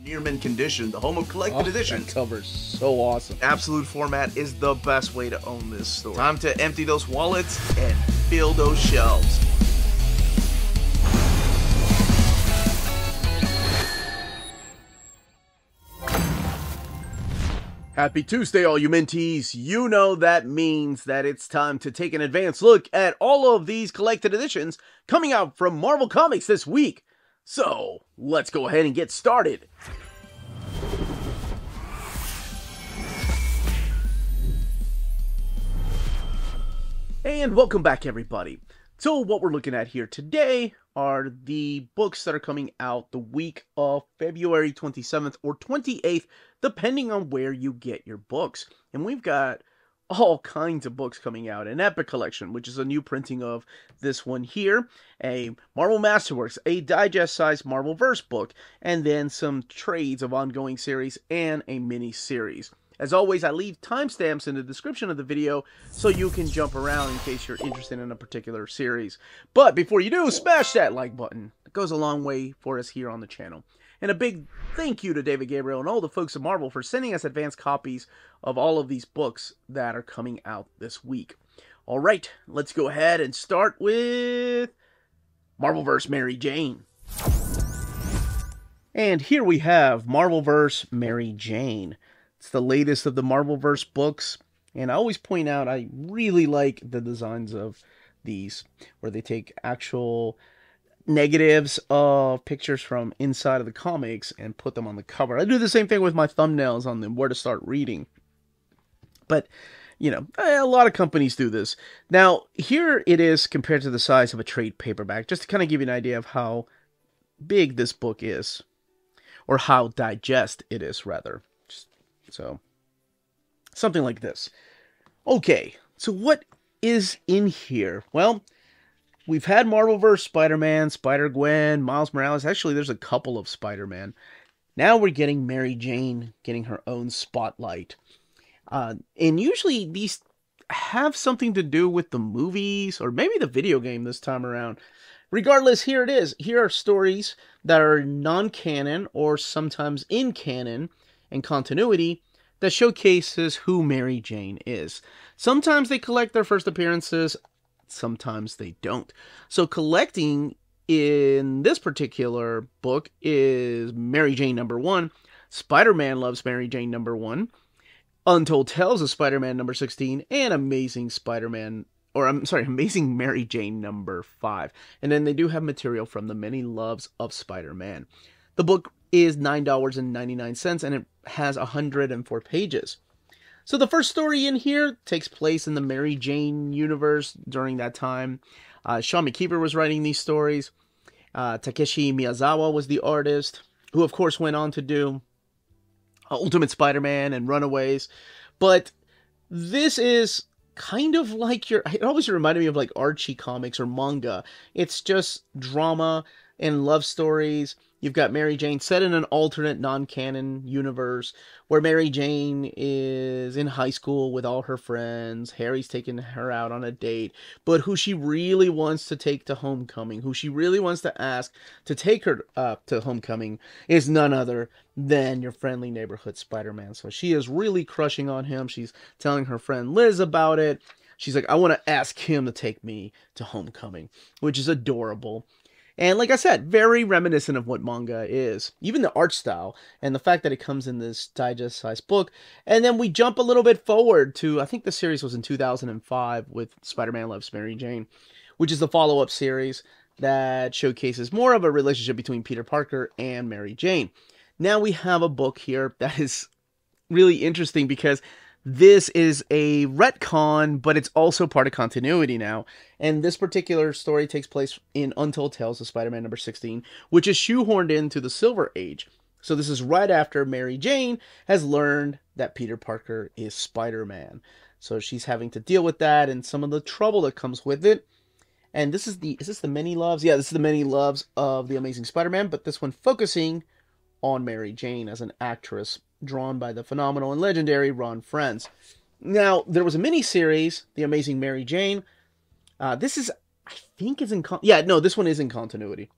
Near mint condition, the home of collected editions. That cover's so awesome. Absolute format is the best way to own this store. Time to empty those wallets and fill those shelves. Happy Tuesday, all you minties. You know that means that it's time to take an advanced look at all of these collected editions coming out from Marvel Comics this week. So, let's go ahead and get started. And welcome back, everybody. So what we're looking at here today are the books that are coming out the week of February 27th or 28th, depending on where you get your books. And we've got all kinds of books coming out. An Epic Collection, which is a new printing of this one here. A Marvel Masterworks, a digest-sized Marvel-verse book. And then some trades of ongoing series and a mini-series. As always, I leave timestamps in the description of the video so you can jump around in case you're interested in a particular series. But before you do, smash that like button. It goes a long way for us here on the channel. And a big thank you to David Gabriel and all the folks at Marvel for sending us advanced copies of all of these books that are coming out this week. Alright, let's go ahead and start with Marvelverse Mary Jane. And here we have Marvelverse Mary Jane. It's the latest of the Marvelverse books, and I always point out I really like the designs of these, where they take actual negatives of pictures from inside of the comics and put them on the cover. I do the same thing with my thumbnails on them, where to start reading. But, you know, a lot of companies do this. Now, here it is compared to the size of a trade paperback, just to kind of give you an idea of how big this book is, or how digest it is, rather. So, something like this. Okay, so what is in here? Well, we've had Marvelverse Spider-Man, Spider-Gwen, Miles Morales. Actually, there's a couple of Spider-Man. Now we're getting Mary Jane getting her own spotlight. And usually these have something to do with the movies, or maybe the video game this time around. Regardless, here it is. Here are stories that are non-canon, or sometimes in canon, and continuity that showcases who Mary Jane is. Sometimes they collect their first appearances, sometimes they don't. So collecting in this particular book is Mary Jane #1, Spider-Man Loves Mary Jane #1, Untold Tales of Spider-Man #16, and Amazing Mary Jane #5. And then they do have material from the Many Loves of Spider-Man. The book is $9.99, and it has 104 pages. So the first story in here takes place in the Mary Jane universe during that time. Sean McKeever was writing these stories. Takeshi Miyazawa was the artist, who of course went on to do Ultimate Spider-Man and Runaways. But this is kind of like it always reminded me of like Archie comics or manga. It's just drama and love stories. You've got Mary Jane set in an alternate non-canon universe where Mary Jane is in high school with all her friends. Harry's taking her out on a date, but who she really wants to take to homecoming, who she really wants to ask to take her to homecoming is none other than your friendly neighborhood Spider-Man. So she is really crushing on him. She's telling her friend Liz about it. She's like, I want to ask him to take me to homecoming, which is adorable. And like I said, very reminiscent of what manga is. Even the art style and the fact that it comes in this digest-sized book. And then we jump a little bit forward to, I think the series was in 2005 with Spider-Man Loves Mary Jane, which is the follow-up series that showcases more of a relationship between Peter Parker and Mary Jane. Now we have a book here that is really interesting because this is a retcon, but it's also part of continuity now. And this particular story takes place in Untold Tales of Spider-Man #16, which is shoehorned into the Silver Age. So this is right after Mary Jane has learned that Peter Parker is Spider-Man. So she's having to deal with that and some of the trouble that comes with it. And this is this the Many Loves? Yeah, this is the Many Loves of the Amazing Spider-Man, but this one focusing on Mary Jane as an actress, drawn by the phenomenal and legendary Ron Frenz. Now, there was a mini-series, The Amazing Mary Jane. This is, I think is in, this one is in continuity.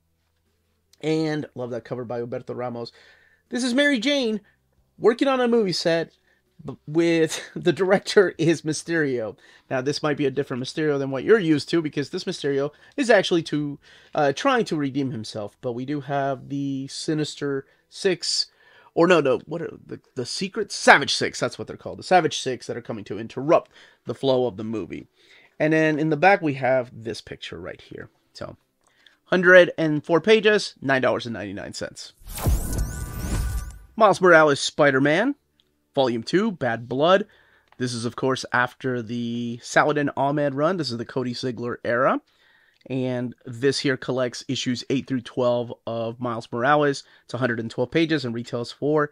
And, love that cover by Humberto Ramos. This is Mary Jane working on a movie set with the director is Mysterio. Now, this might be a different Mysterio than what you're used to, because this Mysterio is actually trying to redeem himself. But we do have the Sinister Six, or no, what are the Secret Savage Six? That's what they're called, the Savage Six that are coming to interrupt the flow of the movie. And then in the back we have this picture right here. So, 104 pages, $9.99. Miles Morales Spider-Man, Volume 2, Bad Blood. This is, of course, after the Saladin Ahmed run. This is the CODY ZIGLAR era. And this here collects issues 8 through 12 of Miles Morales. It's 112 pages and retails for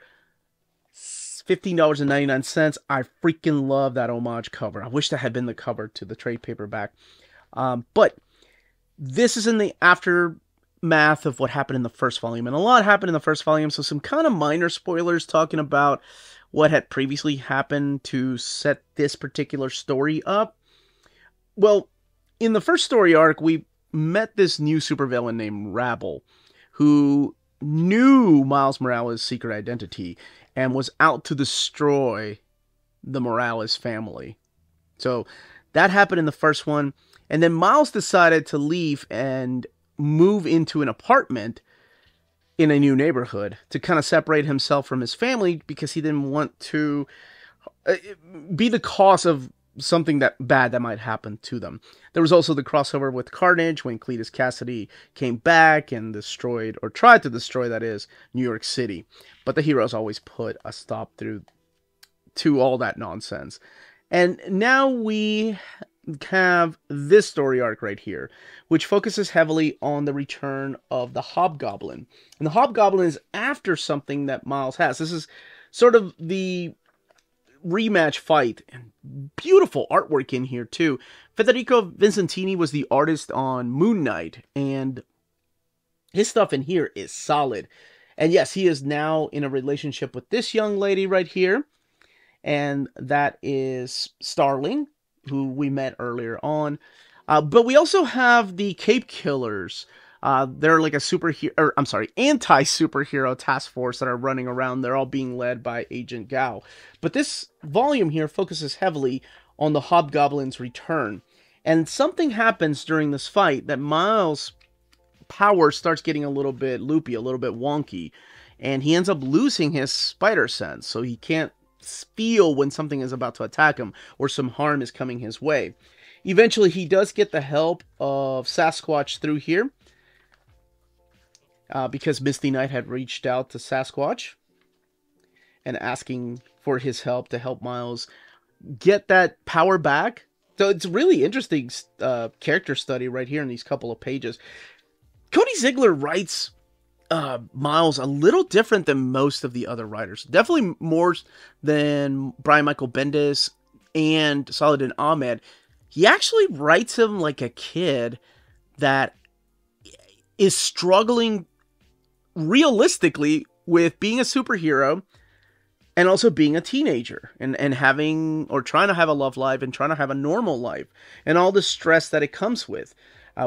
$15.99. I freaking love that homage cover. I wish that had been the cover to the trade paperback. But this is in the aftermath of what happened in the first volume. And a lot happened in the first volume, so some kind of minor spoilers talking about what had previously happened to set this particular story up. Well, in the first story arc, we met this new supervillain named Rabble, who knew Miles Morales' secret identity and was out to destroy the Morales family. So that happened in the first one. And then Miles decided to leave and move into an apartment in a new neighborhood to kind of separate himself from his family, because he didn't want to be the cause of something that bad that might happen to them. There was also the crossover with Carnage when Cletus Cassidy came back and destroyed, or tried to destroy, that is, New York City. But the heroes always put a stop to all that nonsense. And now we have this story arc right here, which focuses heavily on the return of the Hobgoblin. And the Hobgoblin is after something that Miles has. This is sort of the rematch fight, and beautiful artwork in here too. Federico Vincentini was the artist on Moon Knight, and his stuff in here is solid. And yes, he is now in a relationship with this young lady right here, and that is Starling, who we met earlier on. But we also have the Cape Killers. They're like a anti-superhero task force that are running around. They're all being led by Agent Gao. But this volume here focuses heavily on the Hobgoblin's return. And something happens during this fight that Miles' power starts getting a little bit loopy, a little bit wonky. And he ends up losing his spider sense, so he can't feel when something is about to attack him or some harm is coming his way. Eventually, he does get the help of Sasquatch through here, because Misty Knight had reached out to Sasquatch and asking for his help to help Miles get that power back. So it's a really interesting character study right here in these couple of pages. CODY ZIGLAR writes Miles a little different than most of the other writers. Definitely more than Brian Michael Bendis and Saladin Ahmed. He actually writes him like a kid that is struggling realistically with being a superhero and also being a teenager and having, or trying to have a love life and trying to have a normal life and all the stress that it comes with.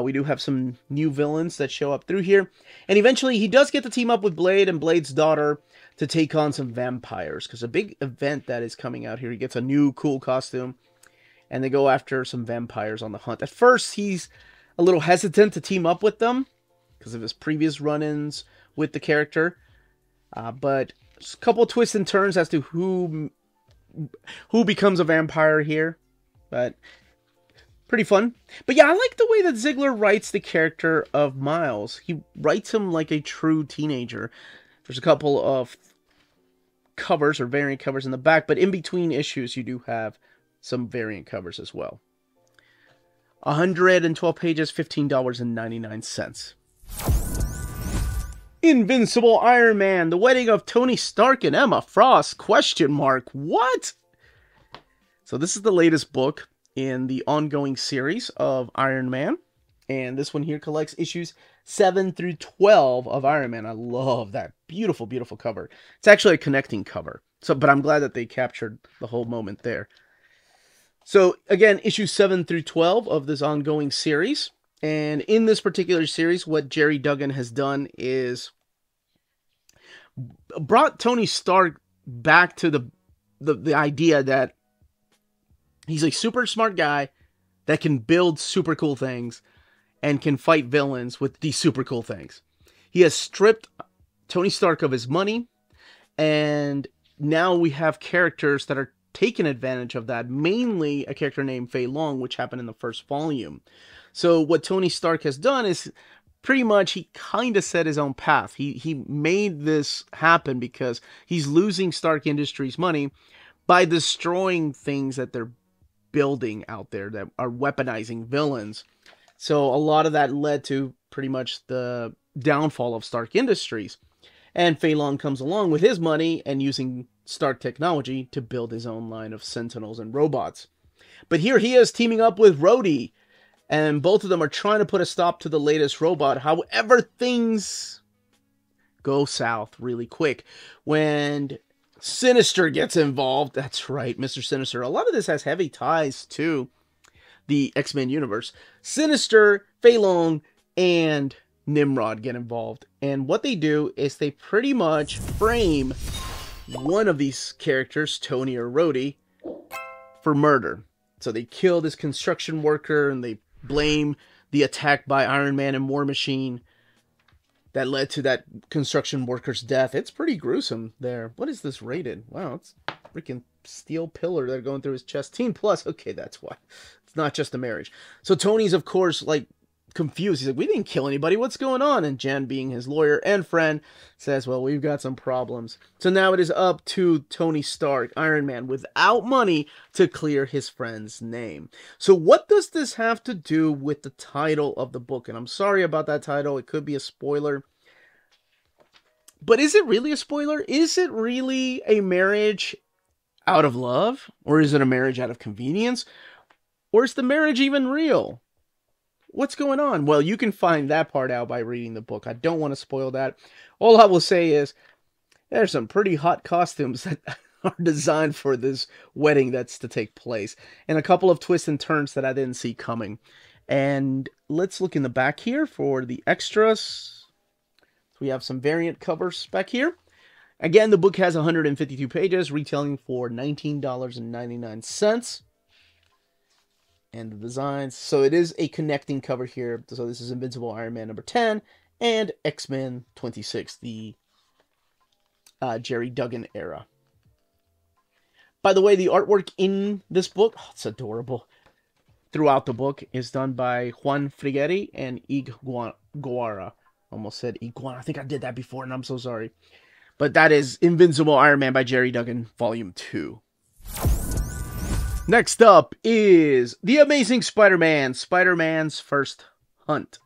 We do have some new villains that show up through here. And eventually he does get to team up with Blade and Blade's daughter to take on some vampires, because a big event that is coming out here. He gets a new cool costume and they go after some vampires on the hunt. At first he's a little hesitant to team up with them because of his previous run-ins with the character. But a couple of twists and turns as to who becomes a vampire here. But pretty fun. But yeah, I like the way that ZIGLAR writes the character of Miles. He writes him like a true teenager. There's a couple of covers or variant covers in the back, but in between issues you do have some variant covers as well. 112 pages, $15.99. Invincible Iron Man, the wedding of Tony Stark and Emma Frost, ? What? So this is the latest book in the ongoing series of Iron Man. And this one here collects issues 7 through 12 of Iron Man. I love that beautiful, beautiful cover. It's actually a connecting cover. But I'm glad that they captured the whole moment there. So again, issues 7 through 12 of this ongoing series. And in this particular series, what Gerry Duggan has done is brought Tony Stark back to the idea that he's a super smart guy that can build super cool things and can fight villains with these super cool things. He has stripped Tony Stark of his money, and now we have characters that are taking advantage of that, mainly a character named Fei Long, which happened in the first volume. So what Tony Stark has done is pretty much he kind of set his own path. He made this happen because he's losing Stark Industries money by destroying things that they're building out there that are weaponizing villains. So a lot of that led to pretty much the downfall of Stark Industries. And Fei Long comes along with his money and using Stark technology to build his own line of Sentinels and robots. But here he is teaming up with Rhodey, and both of them are trying to put a stop to the latest robot. However, things go south really quick when Sinister gets involved. That's right, Mr. Sinister. A lot of this has heavy ties to the X-Men universe. Sinister, Fei Long, and Nimrod get involved. And what they do is they pretty much frame one of these characters, Tony or Rhodey, for murder. So they kill this construction worker and they blame the attack by Iron Man and War Machine that led to that construction worker's death. It's pretty gruesome there. What is this rated? Wow, it's freaking steel pillar that are going through his chest. Teen Plus. Okay, that's why. It's not just a marriage. So Tony's, of course, like, confused. He's like, we didn't kill anybody. What's going on? And Jen, being his lawyer and friend, says, well, we've got some problems. So now it is up to Tony Stark, Iron Man, without money to clear his friend's name. So what does this have to do with the title of the book? And I'm sorry about that title. It could be a spoiler. But is it really a spoiler? Is it really a marriage out of love? Or is it a marriage out of convenience? Or is the marriage even real? What's going on? Well, you can find that part out by reading the book. I don't want to spoil that. All I will say is there's some pretty hot costumes that are designed for this wedding that's to take place, and a couple of twists and turns that I didn't see coming. And let's look in the back here for the extras. So we have some variant covers back here. Again, the book has 152 pages, retailing for $19.99. And the designs. So it is a connecting cover here. So this is Invincible Iron Man number 10 and X-Men 26, the Gerry Duggan era. By the way, the artwork in this book, oh, it's adorable, throughout the book is done by Juan Frigeri and Iguara. Almost said Iguana. I think I did that before and I'm so sorry. But that is Invincible Iron Man by Gerry Duggan, Volume 2. Next up is The Amazing Spider-Man, Spider-Man's First Hunt.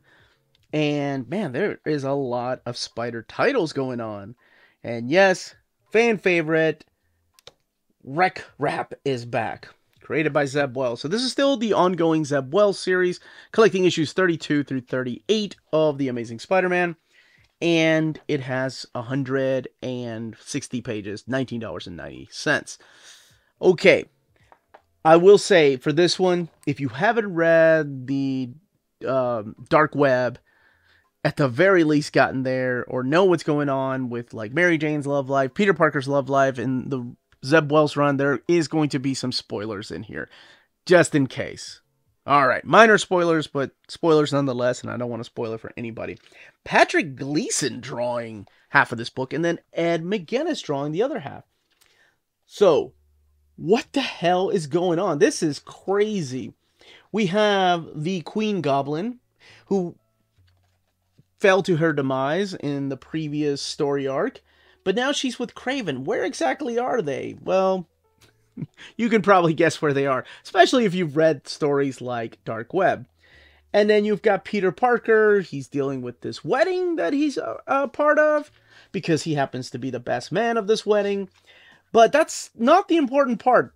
And man, there is a lot of Spider titles going on. And yes, fan favorite, Wreck Rap is back. Created by Zeb Wells. So this is still the ongoing Zeb Wells series, collecting issues 32 through 38 of The Amazing Spider-Man. And it has 160 pages, $19.90. Okay. I will say, for this one, if you haven't read the Dark Web, at the very least gotten there, or know what's going on with, like, Mary Jane's love life, Peter Parker's love life, and the Zeb Wells run, there is going to be some spoilers in here, just in case. Alright, minor spoilers, but spoilers nonetheless, and I don't want to spoil it for anybody. Patrick Gleason drawing half of this book, and then Ed McGuinness drawing the other half. So, what the hell is going on? This is crazy. We have the Queen Goblin, who fell to her demise in the previous story arc, but now she's with Kraven. Where exactly are they? Well, you can probably guess where they are, especially if you've read stories like Dark Web. And then you've got Peter Parker. He's dealing with this wedding that he's a part of, because he happens to be the best man of this wedding. But that's not the important part.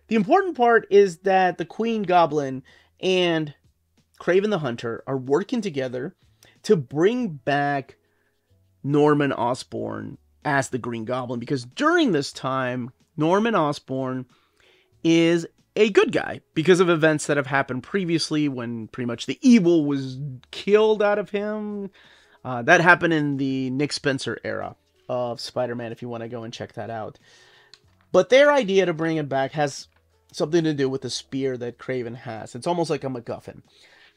The important part is that the Queen Goblin and Kraven the Hunter are working together to bring back Norman Osborn as the Green Goblin. Because during this time, Norman Osborn is a good guy because of events that have happened previously when pretty much the evil was killed out of him. That happened in the Nick Spencer era. of Spider-Man if you want to go and check that out. But their idea to bring him back has something to do with the spear that Kraven has. It's almost like a MacGuffin.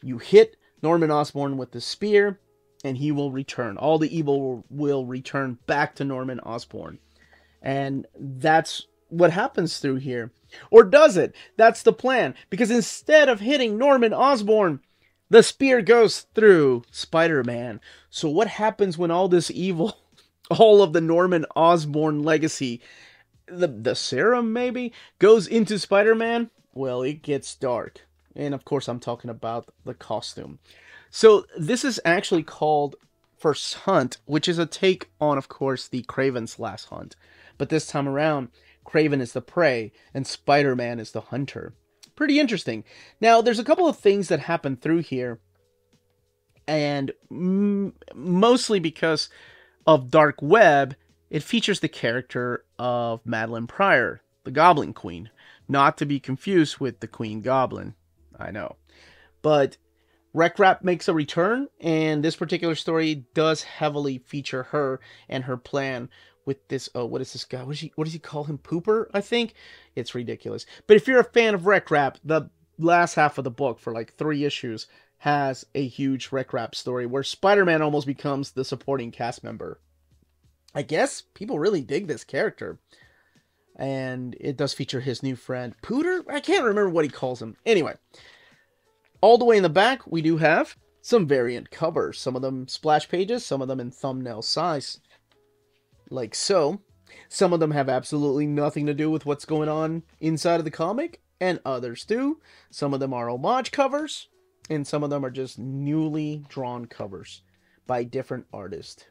You hit Norman Osborn with the spear, and he will return. All the evil will return back to Norman Osborn. And that's what happens through here. Or does it? That's the plan. Because instead of hitting Norman Osborn, the spear goes through Spider-Man. So what happens when all this evil, all of the Norman Osborn legacy, the serum maybe, goes into Spider-Man? Well, it gets dark. And of course I'm talking about the costume. So this is actually called First Hunt, which is a take on, of course, the Kraven's Last Hunt. But this time around, Kraven is the prey and Spider-Man is the hunter. Pretty interesting. Now, there's a couple of things that happen through here. And mostly because of Dark Web, it features the character of Madeline Pryor, the Goblin Queen. Not to be confused with the Queen Goblin. I know. But Wreck-Rap makes a return, and this particular story does heavily feature her and her plan with this, what is this guy? What does he call him? Pooper, I think? It's ridiculous. But if you're a fan of Wreck-Rap, the last half of the book, for like 3 issues, has a huge Wreck-Rap story where Spider-Man almost becomes the supporting cast member. I guess people really dig this character. And it does feature his new friend, Pooter? I can't remember what he calls him. Anyway, all the way in the back, we do have some variant covers. Some of them splash pages, some of them in thumbnail size. Like so. Some of them have absolutely nothing to do with what's going on inside of the comic, and others do. Some of them are homage covers, and some of them are just newly drawn covers by different artists.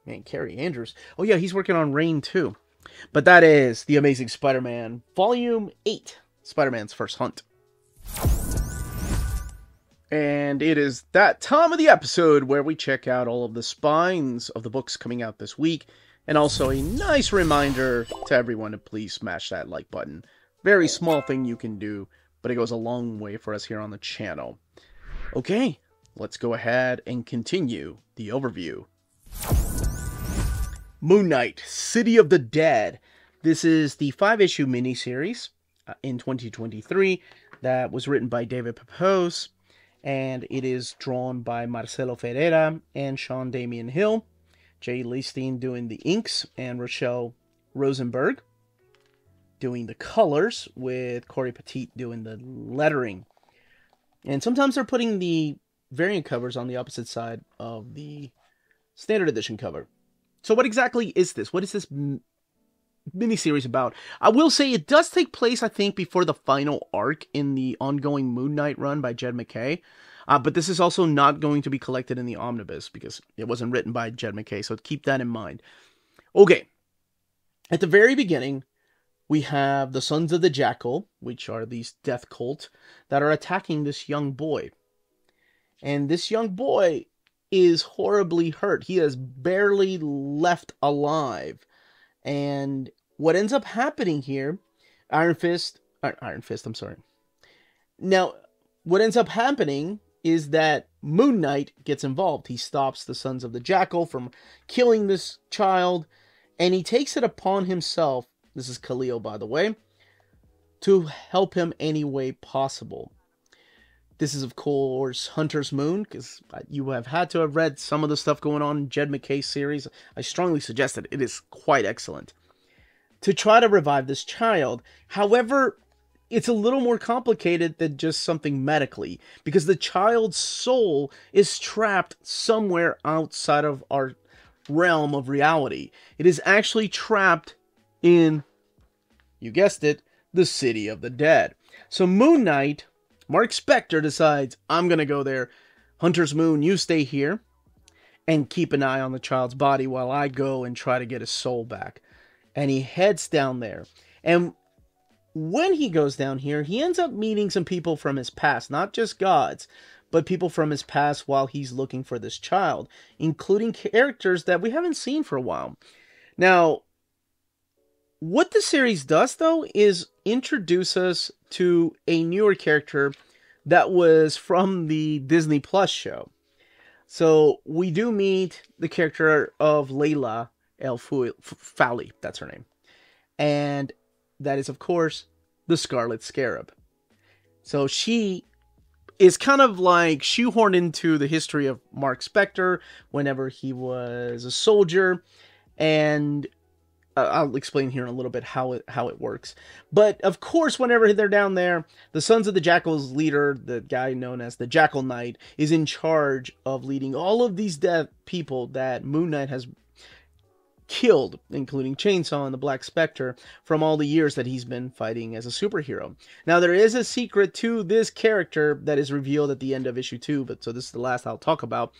Man, Carrie Andrews. Oh yeah, he's working on Reign too. But that is The Amazing Spider-Man, Volume 8, Spider-Man's First Hunt. And it is that time of the episode where we check out all of the spines of the books coming out this week. And also a nice reminder to everyone to please smash that like button. Very small thing you can do, but it goes a long way for us here on the channel. Okay, let's go ahead and continue the overview. Moon Knight, City of the Dead. This is the 5-issue miniseries in 2023 that was written by David Pepose, and it is drawn by Marcelo Ferreira and Sean Damian Hill. Jay Leistine doing the inks, and Rochelle Rosenberg doing the colors, with Corey Petit doing the lettering. And sometimes they're putting the variant covers on the opposite side of the standard edition cover. So what exactly is this? What is this miniseries about? I will say it does take place, I think, before the final arc in the ongoing Moon Knight run by Jed MacKay. But this is also not going to be collected in the omnibus because it wasn't written by Jed MacKay, so keep that in mind. Okay, at the very beginning, we have the Sons of the Jackal, which are these death cult, that are attacking this young boy. And this young boy is horribly hurt. He is barely left alive. And what ends up happening here, Iron Fist, I'm sorry. Now, what ends up happening is that Moon Knight gets involved. He stops the Sons of the Jackal from killing this child, and he takes it upon himself, this is Khalil by the way, to help him any way possible. This is, of course, Hunter's Moon, because you have had to have read some of the stuff going on in Jed MacKay's series. I strongly suggest it. It is quite excellent. To try to revive this child. However, it's a little more complicated than just something medically, because the child's soul is trapped somewhere outside of our realm of reality. It is actually trapped in, you guessed it, the City of the Dead. So Moon Knight, Mark Spector, decides, I'm going to go there. Hunter's Moon, you stay here and keep an eye on the child's body while I go and try to get his soul back. And he heads down there. And when he goes down here, he ends up meeting some people from his past, not just gods, but people from his past while he's looking for this child, including characters that we haven't seen for a while. Now, what the series does, though, is introduce us to a newer character that was from the Disney Plus show. So we do meet the character of Layla, Fowley, that's her name. And that is, of course, the Scarlet Scarab. So she is kind of like shoehorned into the history of Mark Spector whenever he was a soldier, and I'll explain here in a little bit how it works. But of course, whenever they're down there, the Sons of the Jackal's leader, the guy known as the Jackal Knight, is in charge of leading all of these dead people that Moon Knight has killed, including Chainsaw and the Black Spectre, from all the years that he's been fighting as a superhero. Now, there is a secret to this character that is revealed at the end of issue 2, but so this is the last I'll talk about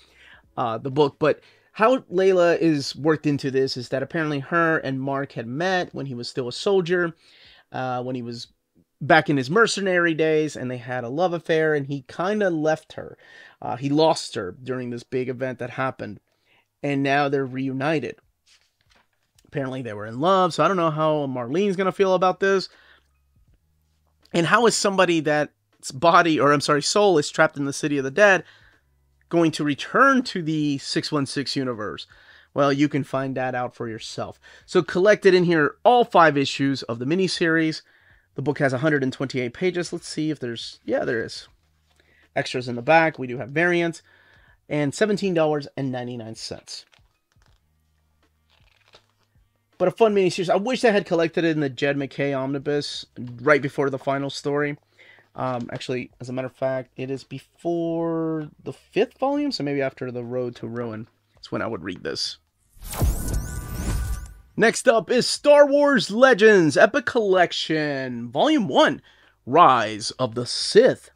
the book. But how Layla is worked into this is that apparently her and Mark had met when he was still a soldier, when he was back in his mercenary days, and they had a love affair, and he kind of left her. He lost her during this big event that happened, and now they're reunited. Apparently they were in love, so I don't know how Marlene's going to feel about this. And how is somebody that's soul is trapped in the City of the Dead going to return to the 616 universe? Well, you can find that out for yourself. So collected in here, all 5 issues of the miniseries. The book has 128 pages. Let's see if there's... Yeah, there is. Extras in the back. We do have variants. And $17.99. But a fun miniseries. I wish I had collected it in the Jed MacKay omnibus right before the final story. Actually, as a matter of fact, it is before the 5th volume, so maybe after The Road to Ruin. That's when I would read this. Next up is Star Wars Legends Epic Collection, Volume 1, Rise of the Sith.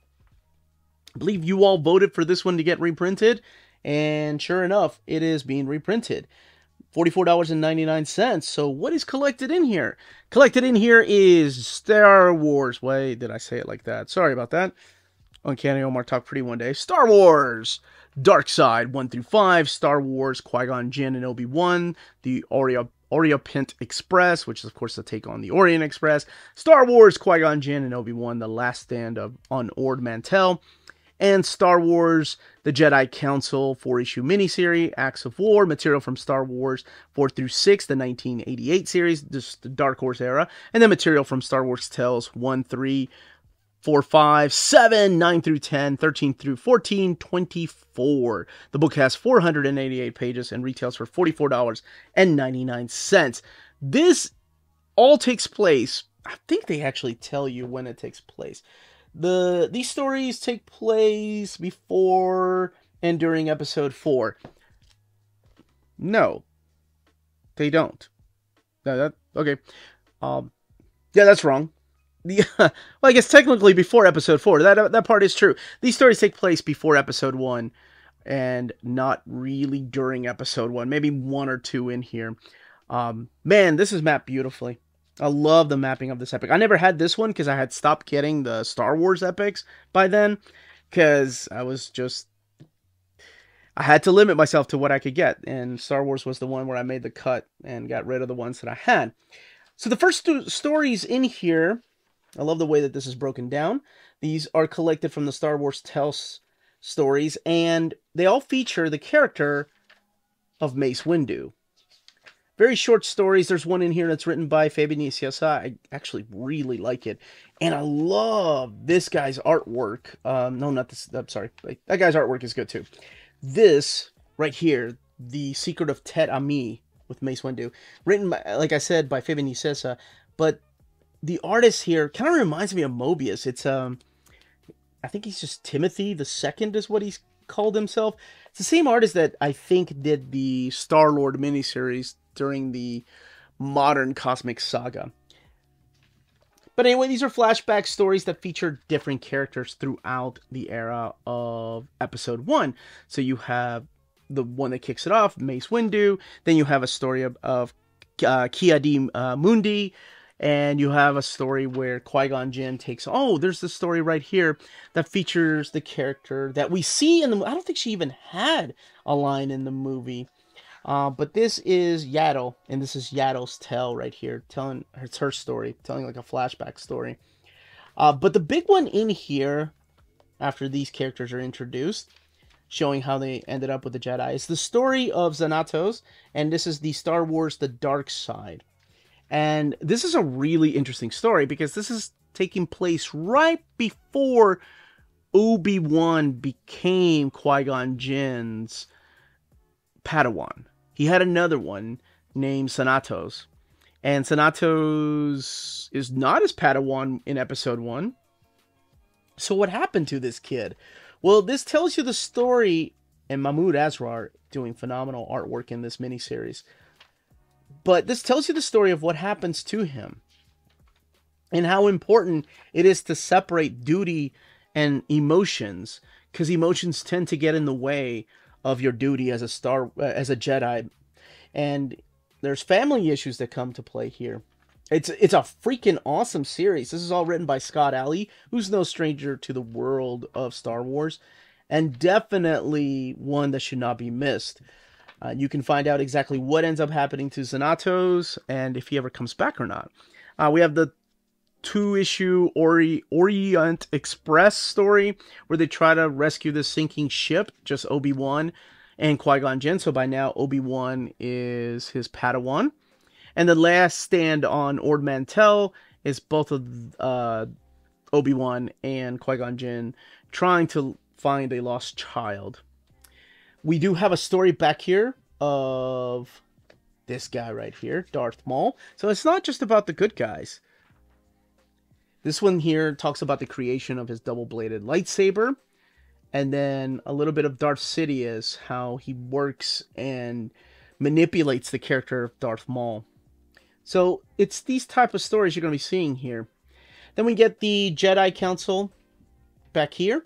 I believe you all voted for this one to get reprinted, and sure enough, it is being reprinted. $44.99. So what is collected in here? Collected in here is Star Wars. Wait, did I say it like that? Sorry about that. Uncanny Omar talked pretty one day. Star Wars Dark Side 1 through 5. Star Wars Qui-Gon Jinn and Obi-Wan. The Orient Express, which is of course the take on the Orient Express. Star Wars Qui-Gon Jinn and Obi-Wan, The Last Stand on Ord Mantell. And Star Wars The Jedi Council 4-issue miniseries, Acts of War, material from Star Wars 4 through 6, the 1988 series, just the Dark Horse era, and then material from Star Wars Tales 1, 3, 4, 5, 7, 9 through 10, 13 through 14, 24. The book has 488 pages and retails for $44.99. This all takes place, I think they actually tell you when it takes place. These stories take place before and during episode 4. No, they don't. No, okay. Yeah, that's wrong. Well, I guess technically before episode 4. That part is true. These stories take place before episode 1 and not really during episode 1. Maybe 1 or 2 in here. Man, this is mapped beautifully. I love the mapping of this epic. I never had this one because I had stopped getting the Star Wars epics by then. Because I had to limit myself to what I could get. And Star Wars was the one where I made the cut and got rid of the ones that I had. So the first 2 stories in here, I love the way that this is broken down. These are collected from the Star Wars Tales stories. And they all feature the character of Mace Windu. Very short stories. There's one in here that's written by Fabian Nicieza. I actually really like it. And I love this guy's artwork. No, not this. I'm sorry. That guy's artwork is good too. This right here, The Secret of Tet Ami with Mace Windu. Written, by, like I said, by Fabian Nicieza. But the artist here kind of reminds me of Mobius. It's, I think he's just Timothy the Second is what he's called himself. It's the same artist that I think did the Star-Lord miniseries during the modern cosmic saga. But anyway, these are flashback stories that feature different characters throughout the era of episode 1. So you have the one that kicks it off, Mace Windu. Then you have a story of Ki-Adi Mundi. And you have a story where Qui-Gon Jinn takes... Oh, there's the story right here that features the character that we see in the... I don't think she even had a line in the movie. But this is Yaddle, and this is Yaddle's tale right here. It's her story, telling like a flashback story. But the big one in here, after these characters are introduced, showing how they ended up with the Jedi. It's the story of Xanatos, and this is the Star Wars The Dark Side. And this is a really interesting story because this is taking place right before Obi-Wan became Qui-Gon Jinn's Padawan. He had another one named Xanatos. And Xanatos is not his Padawan in Episode 1. So what happened to this kid? Well, this tells you the story, and Mahmoud Asrar doing phenomenal artwork in this miniseries. But this tells you the story of what happens to him. And how important it is to separate duty and emotions. Because emotions tend to get in the way of your duty as a Jedi. And there's family issues that come to play here. It's a freaking awesome series. This is all written by Scott Alley, who's no stranger to the world of Star Wars, and definitely one that should not be missed. You can find out exactly what ends up happening to Xanatos, and if he ever comes back or not. We have the 2-issue Orient Express story, where they try to rescue this sinking ship, just Obi-Wan and Qui-Gon Jinn. So by now, Obi-Wan is his Padawan. And the last stand on Ord Mantell is both of Obi-Wan and Qui-Gon Jinn trying to find a lost child. We do have a story back here of this guy right here, Darth Maul. So it's not just about the good guys. This one here talks about the creation of his double-bladed lightsaber. And then a little bit of Darth Sidious, how he works and manipulates the character of Darth Maul. So it's these type of stories you're going to be seeing here. Then we get the Jedi Council back here.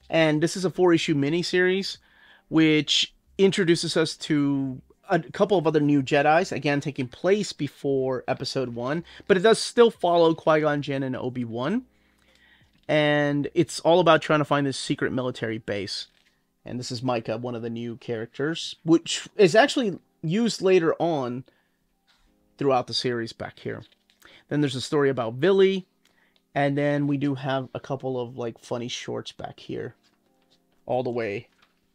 And this is a 4-issue miniseries, which introduces us to a couple of other new Jedis, again taking place before Episode 1. But it does still follow Qui-Gon Jinn and Obi-Wan. And it's all about trying to find this secret military base. And this is Micah, one of the new characters, which is actually used later on throughout the series back here. Then there's a story about Billy. And then we do have a couple of like funny shorts back here. All the way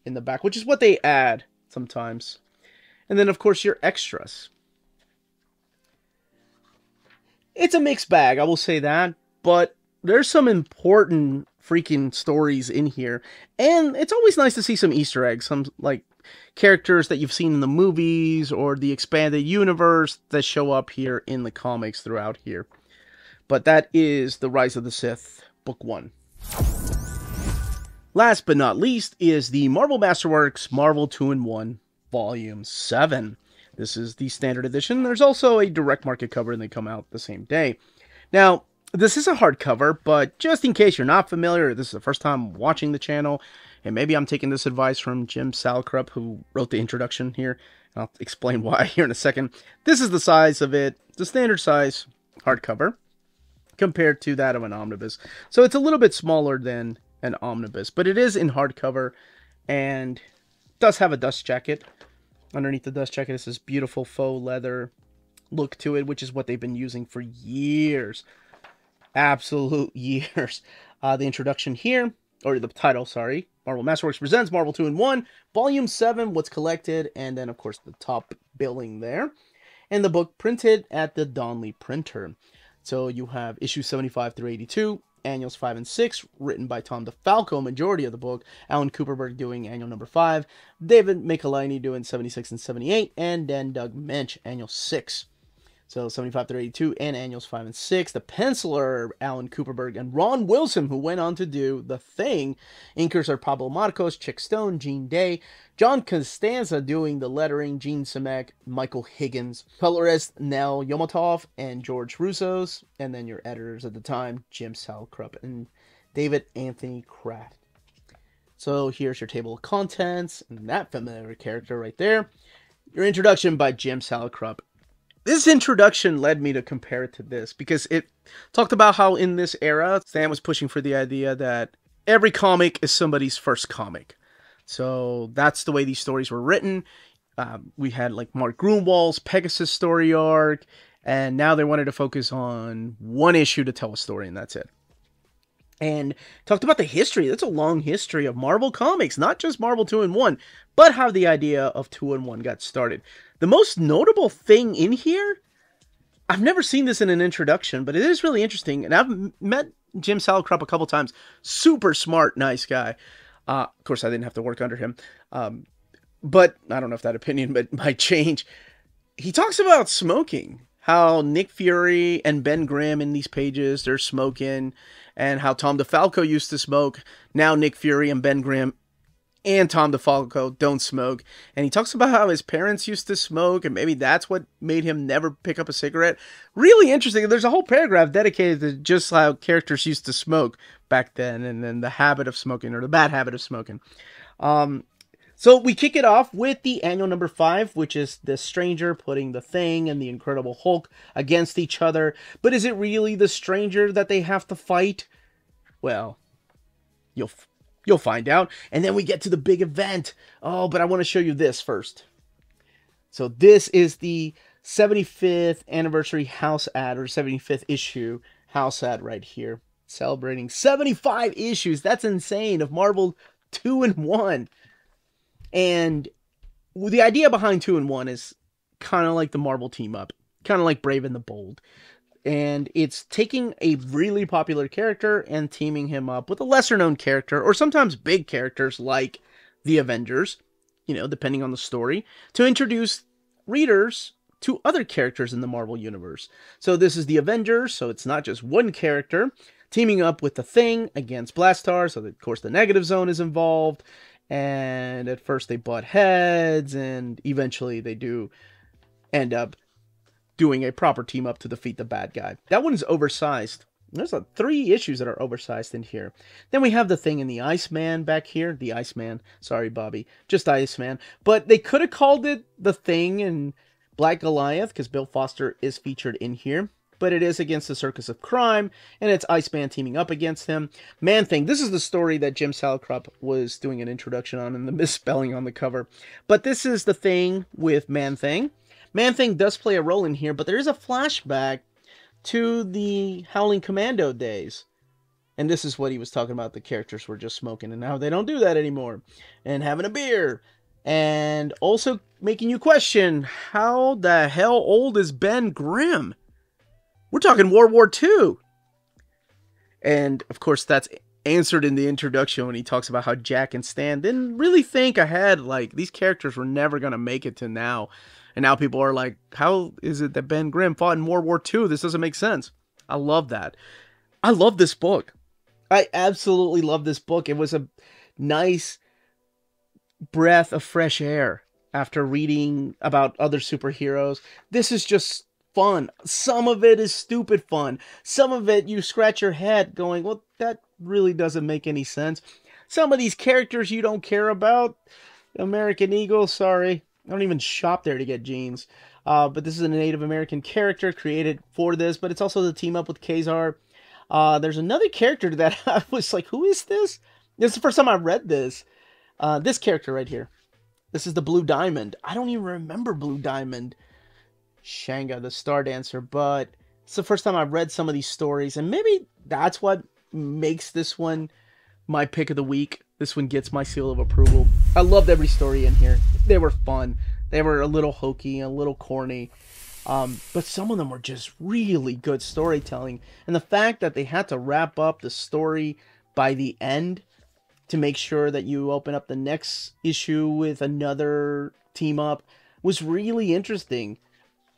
in the back, which is what they add sometimes. And then of course your extras. It's a mixed bag, I will say that. But there's some important freaking stories in here. And it's always nice to see some Easter eggs. Some, like, characters that you've seen in the movies or the expanded universe that show up here in the comics throughout here. But that is The Rise of the Sith, Book 1. Last but not least is the Marvel Masterworks Marvel 2-in-1 Volume 7. This is the standard edition. There's also a direct market cover and they come out the same day. Now, this is a hardcover, but just in case you're not familiar, this is the first time watching the channel, and maybe I'm taking this advice from Jim Salcrup, who wrote the introduction here. I'll explain why here in a second. This is the size of it, the standard size hardcover, compared to that of an omnibus. So it's a little bit smaller than an omnibus, but it is in hardcover, and does have a dust jacket. Underneath the dust jacket is this beautiful faux leather look to it, which is what they've been using for years. Absolute years. The introduction here, or the title, sorry. Marvel Masterworks presents Marvel 2-in-1, Volume 7, What's Collected, and then, of course, the top billing there. And the book printed at the Donley printer. So you have issues 75 through 82, annuals 5 and 6, written by Tom DeFalco, majority of the book. Alan Cooperberg doing annual number 5, David Michelinie doing 76 and 78, and then Doug Mensch, annual 6. So 75 through 82 and annuals 5 and 6. The penciler, Alan Cooperberg, and Ron Wilson, who went on to do The Thing. Inkers are Pablo Marcos, Chick Stone, Gene Day, John Costanza doing the lettering, Gene Simek, Michael Higgins. Colorist, Nell Yomotov and George Russos. And then your editors at the time, Jim Salcrup and David Anthony Kraft. So here's your table of contents, and that familiar character right there. Your introduction by Jim Salcrup. This introduction led me to compare it to this, because it talked about how in this era, Stan was pushing for the idea that every comic is somebody's first comic. So that's the way these stories were written. We had like Mark Gruenwald's Pegasus story arc, and now they wanted to focus on one issue to tell a story, and that's it. and talked about the history. That's a long history of Marvel Comics, not just Marvel 2-in-1, but how the idea of 2-in-1 got started. The most notable thing in here, I've never seen this in an introduction, but it is really interesting, and I've met Jim Salicrup a couple times. Super smart, nice guy. Of course, I didn't have to work under him, but I don't know if that opinion might change. He talks about smoking, how Nick Fury and Ben Grimm in these pages, they're smoking, and how Tom DeFalco used to smoke. Now Nick Fury and Ben Grimm and Tom DeFalco don't smoke. And he talks about how his parents used to smoke, and maybe that's what made him never pick up a cigarette. Really interesting. There's a whole paragraph dedicated to just how characters used to smoke back then, and then the habit of smoking, or the bad habit of smoking. So we kick it off with the annual number 5, which is the Stranger putting the Thing and the Incredible Hulk against each other. But is it really the Stranger that they have to fight? Well, you'll find out. And then we get to the big event. Oh, but I want to show you this first. So this is the 75th anniversary house ad, or 75th issue house ad right here. Celebrating 75 issues. That's insane, of Marvel 2-in-1. And the idea behind 2-in-1 is kind of like the Marvel team up, kind of like Brave and the Bold. And it's taking a really popular character and teaming him up with a lesser known character, or sometimes big characters like the Avengers, you know, depending on the story, to introduce readers to other characters in the Marvel Universe. So this is the Avengers, so it's not just one character teaming up with the Thing against Blastar, so that, of course the Negative Zone is involved. And at first they butt heads, and eventually they do end up doing a proper team up to defeat the bad guy. That one's oversized. There's 3 issues that are oversized in here. Then we have the Thing and the Iceman back here. The Iceman. Sorry, Bobby. Just Iceman. But they could have called it the Thing and Black Goliath, because Bill Foster is featured in here. But it is against the Circus of Crime, and it's Iceman teaming up against him. Man-Thing, this is the story that Jim Salicrup was doing an introduction on, and the misspelling on the cover. But this is the Thing with Man-Thing. Man-Thing does play a role in here, but there is a flashback to the Howling Commando days. And this is what he was talking about. The characters were just smoking, and now they don't do that anymore. And having a beer. And also making you question, how the hell old is Ben Grimm? We're talking World War II. And, of course, that's answered in the introduction when he talks about how Jack and Stan didn't really think ahead. Like, these characters were never going to make it to now. And now people are like, how is it that Ben Grimm fought in World War II? This doesn't make sense. I love that. I love this book. I absolutely love this book. It was a nice breath of fresh air after reading about other superheroes. This is just fun. Some of it is stupid fun. Some of it you scratch your head going, well, that really doesn't make any sense. Some of these characters you don't care about. American Eagle, sorry. I don't even shop there to get jeans. But this is a Native American character created for this, but it's also the team up with Kazar. There's another character that I was like, who is this? This is the first time I read this. This character right here. This is the Blue Diamond. I don't even remember Blue Diamond. Shanga, the Star Dancer, but it's the first time I've read some of these stories, and maybe that's what makes this one my pick of the week. This one gets my seal of approval. I loved every story in here. They were fun. They were a little hokey, a little corny, but some of them were just really good storytelling, and the fact that they had to wrap up the story by the end to make sure that you open up the next issue with another team up was really interesting.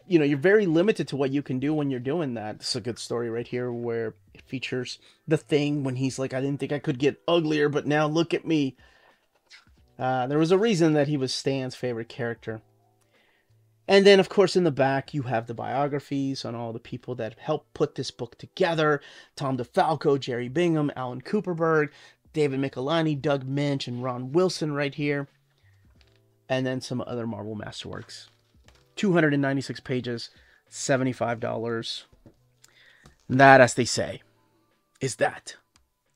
You know, you're very limited to what you can do when you're doing that. This is a good story right here where it features the Thing when he's like, I didn't think I could get uglier, but now look at me. There was a reason that he was Stan's favorite character. And then, of course, in the back, you have the biographies on all the people that helped put this book together. Tom DeFalco, Jerry Bingham, Alan Cooperberg, David Michelinie, Doug Minch, and Ron Wilson right here. And then some other Marvel Masterworks. 296 pages, $75. That, as they say, is that.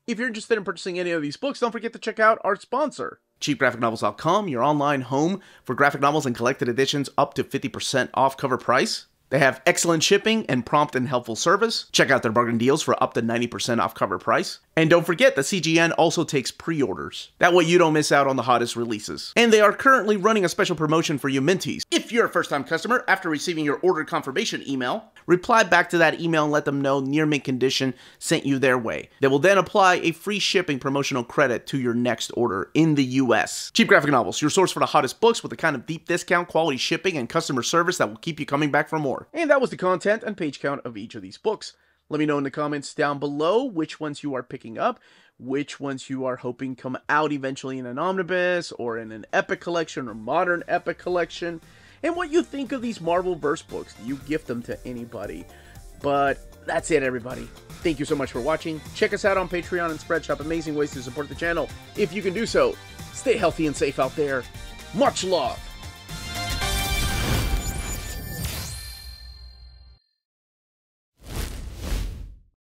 If you're interested in purchasing any of these books, don't forget to check out our sponsor, CheapGraphicNovels.com, your online home for graphic novels and collected editions up to 50% off cover price. They have excellent shipping and prompt and helpful service. Check out their bargain deals for up to 90% off cover price. And don't forget that CGN also takes pre-orders. That way you don't miss out on the hottest releases. And they are currently running a special promotion for you minties. If you're a first-time customer, after receiving your order confirmation email, reply back to that email and let them know Near Mint Condition sent you their way. They will then apply a free shipping promotional credit to your next order in the US. Cheap Graphic Novels, your source for the hottest books with the kind of deep discount, quality shipping, and customer service that will keep you coming back for more. And that was the content and page count of each of these books. Let me know in the comments down below which ones you are picking up, which ones you are hoping come out eventually in an omnibus, or in an epic collection, or modern epic collection, and what you think of these Marvel-verse books. Do you gift them to anybody? But that's it, everybody. Thank you so much for watching. Check us out on Patreon and Spreadshop. Amazing ways to support the channel if you can do so. Stay healthy and safe out there. Much love.